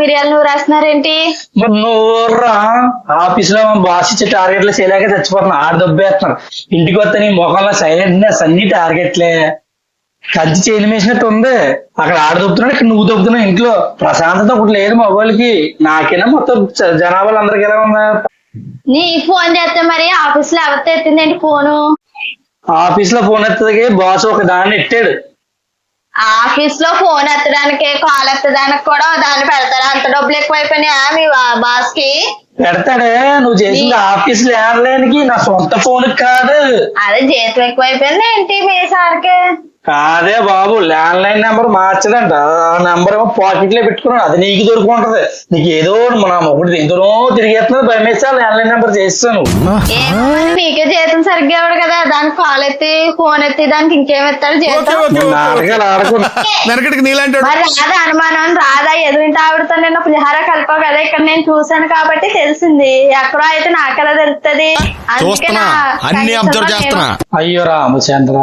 మిరియాలు నువ్వు రాస్తున్నారేంటి? నువ్వుర్రా ఆఫీస్ లో బాస్ ఇచ్చే టార్గెట్లు చేయలేక చచ్చిపోతున్నా. ఆడ దొబ్బేస్తున్నారు. ఇంటికి వస్తే నీ మొఖంలో సైలెంట్నెస్ అన్ని టార్గెట్లే. కంచి చేయని వేసినట్టు ఉంది. అక్కడ ఆడ దొబ్బుతున్నాడు, ఇక్కడ నువ్వు దొబ్బుతున్నావు. ఇంట్లో ప్రశాంతత ఒకటి లేదు మగవాళ్ళకి. నాకేనా మొత్తం జనాభాలు అందరికి ఎలా ఉందా? నీ ఫోన్ చేస్తే మరి ఆఫీస్ లో ఎవరితో ఎత్తిందేంటి ఫోను? ఆఫీస్ లో ఫోన్ ఎత్తదికి బాస్ ఒక దాన్ని ఎట్టాడు. ఆఫీస్ లో ఫోన్ ఎత్తడానికి కాల్ ఎత్తడానికి కూడా దాన్ని పెడతారా? అంత డబ్బులు ఎక్కువైపోయినాయా మీ బాస్ కి? పెడతాడే, నువ్వు చేసింది ఆఫీస్ ల్యాండ్లైన్కి, నా సొంత ఫోన్ కాదు. అదే జీతం ఎక్కువైపోయింది ఏంటి మీ సార్కి? కాదే బాబు, ల్యాండ్ లైన్ నెంబర్ మార్చదంట. ఆ నెంబర్ ఏమో పాకెట్ లో పెట్టుకున్నాడు. అది నీకు దొరుకుంటది. నీకు ఏదో మన ఒకటి ఎంతనో తిరిగేస్తున్నది, భయమేస్తా ల్యాండ్ లైన్ నెంబర్ చేస్తాను. నీకే జీతం సరిగ్గా ఇవ్వడు కదా, దానికి కాల్ ఎత్తి ఫోన్ ఎత్తి దానికి ఇంకేమెత్తాడు జీతం? నాటకాలు ఆడకుండా మరి రాదా అనుమానం? రాదా ఎదురింటి ఆవిడతో నిన్న పులిహార కలిపావు కదా, ఇక్కడ నేను చూసాను కాబట్టి తెలిసింది. ఎక్కడో అయితే నాకెలా తెలుస్తుంది? అయ్యో రామచంద్ర,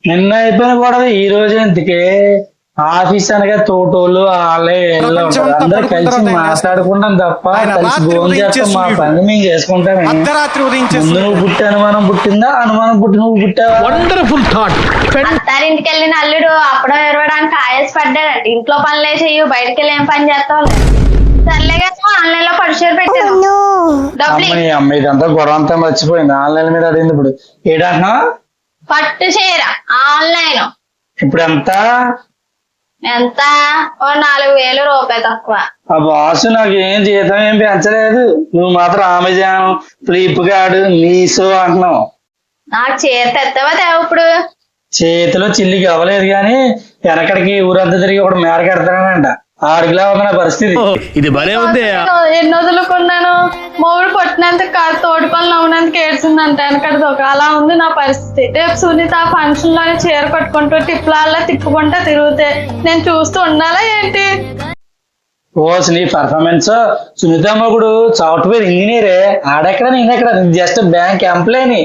నిన్న అయిపోయిన కూడా ఈ రోజు ఎందుకే? ఆఫీస్ అనగా తోటోళ్ళు వాళ్ళే అందరు కలిసి మాట్లాడుకుంటాం తప్ప కలిసి భోజనం చేస్తాం. మా పని మేము చేసుకుంటాం. ముందు నువ్వు పుట్టి అనుమానం పుట్టిందా, అనుమానం పుట్టి నువ్వు పుట్టావా? Wonderful thought. అత్తారింటికి వెళ్ళిన అల్లుడు అప్పుడే ఎరవడానికి ఆయాస పడ్డాడంట. ఇంట్లో పనులే చెయ్యు, బయటకి వెళ్ళి ఏం పని చేస్తావు? సర్లేగా ఆన్లైన్ లో పరిచయం పెట్టాను. అమ్మ ఇదంతా గొడవ అంతా మర్చిపోయింది. ఆన్లైన్ మీద అడిగింది. ఇప్పుడు ఏడంటున్నా? పట్టు చీర ఆన్లైన్ ఇప్పుడు ఎంత? ఓ 4,000 రూపాయలు తక్కువ. ఆ బాసు నాకు ఏం జీతం ఏం పెంచలేదు. నువ్వు మాత్రం అమెజాన్, ఫ్లిప్కార్ట్, మీషో అంటున్నావు. నాకు చీర తెస్తావా తేవ? ఇప్పుడు చేతిలో చిల్లికి అవ్వలేదు కానీ వెనకడికి ఊరంతా తిరిగి ఒకటి మేరకెడతానంట. ఆడికిలా ఉంది నా పరిస్థితి. ఇది భలే ఉంది. ఎన్ని వదులుకున్నాను. మొగుడు కొట్టినందుకు కాదు, తోడుకొని నవ్వునందుకు ఏడ్చిందంట వెనకడితో. అలా ఉంది నా పరిస్థితి. రేపు సునీత ఫంక్షన్ లోనే చీర కట్టుకుంటూ టిప్లాల్లో తిప్పుకుంటా తిరిగితే నేను చూస్తూ ఉండాలా ఏంటి? ఓ నీ పర్ఫార్మెన్స్. సునీత మొగుడు సాఫ్ట్వేర్ ఇంజనీరే. ఆడెక్కడ నేనెక్కడ? Just bank employee.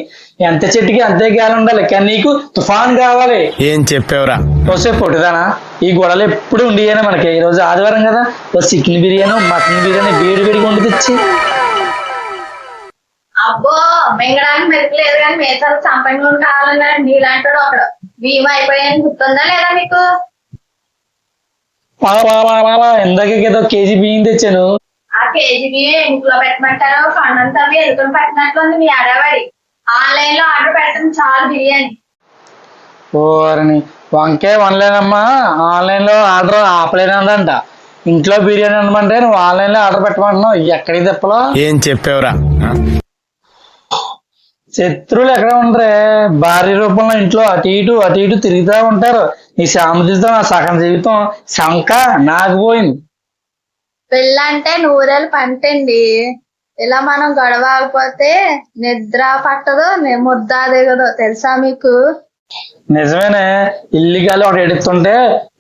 ఎంత చెట్టుకి అంతే గాలి ఉండాలి, కానీ నీకు తుఫాన్ కావాలి. ఏం చెప్పావురా? వస్తే పొట్టిదానా, ఈ గొడవలు ఎప్పుడు ఉండియానే మనకి. ఈ రోజు ఆదివారం కదా, చికెన్ బిర్యానీ, మటన్ బిర్యానీ వేడి వేడిగా వండి తెచ్చి. అబ్బో, మింగడానికి మెరుపులేదు కానీ మేసాలు సంపంగి నూనె కావాలన్నా నీలాంటాడు ఒకడు. బియ్యం అయిపోయాయని గుర్తుందా లేదా మీకు? ఇందాక ఏదో కేజీ బియ్యం తెచ్చాను. ఆ కేజీ బియ్యం ఇంట్లో పెట్టమంటారు. కొండంతా ఎదుకుని పెట్టినట్లుంది మీ ఆడవాడి. ఆన్లైన్ లో ఆర్డర్ పెట్టడం చాలు బిర్యానీ. ఓరని వంకాయ వనలేనమ్మా, ఆన్లైన్ లో ఆర్డర్ ఆపలేనందంట. ఇంట్లో బిర్యానీ అనమంటే నువ్వు ఆన్లైన్ లో ఆర్డర్ పెట్టమంటున్నావు. ఎక్కడికి తిప్పలో? ఏం చెప్పావురా? శత్రువులు ఎక్కడ ఉండరే? భార్య రూపంలో ఇంట్లో అటు ఇటు తిరుగుతూ ఉంటారు. నీ సామర్థ్యంతో నా సగం జీవితం శంక నాకు పోయింది. పెళ్ళంటే నూరేళ్ళు పంటండి. ఇలా మనం గొడవ ఆగిపోతే నిద్ర పట్టదు, ముద్ద దిగదు. తెలుసా మీకు? నిజమేనే. ఇల్లిగాలి ఒకటి ఎడుతుంటే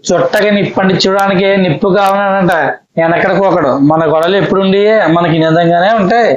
చుట్టగా నిప్పండించడానికి నిప్పు కావాలంట. వెనకడికి ఒకడు. మన గొడవలు ఎప్పుడు ఉండి మనకి నిజంగానే ఉంటాయి.